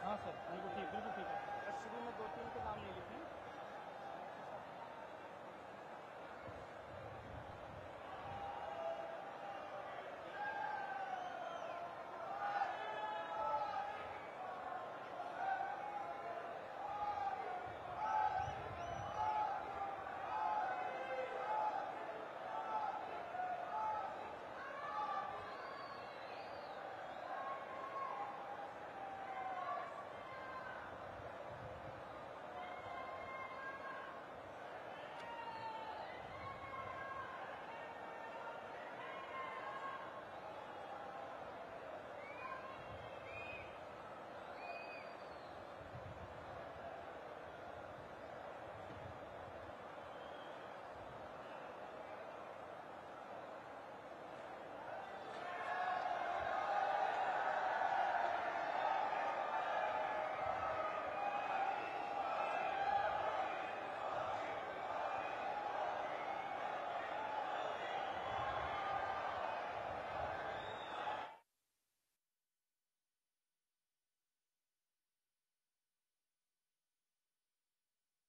हाँ सर बिल्कुल ठीक है। शुरू में 2-3 के नाम ले लिखे।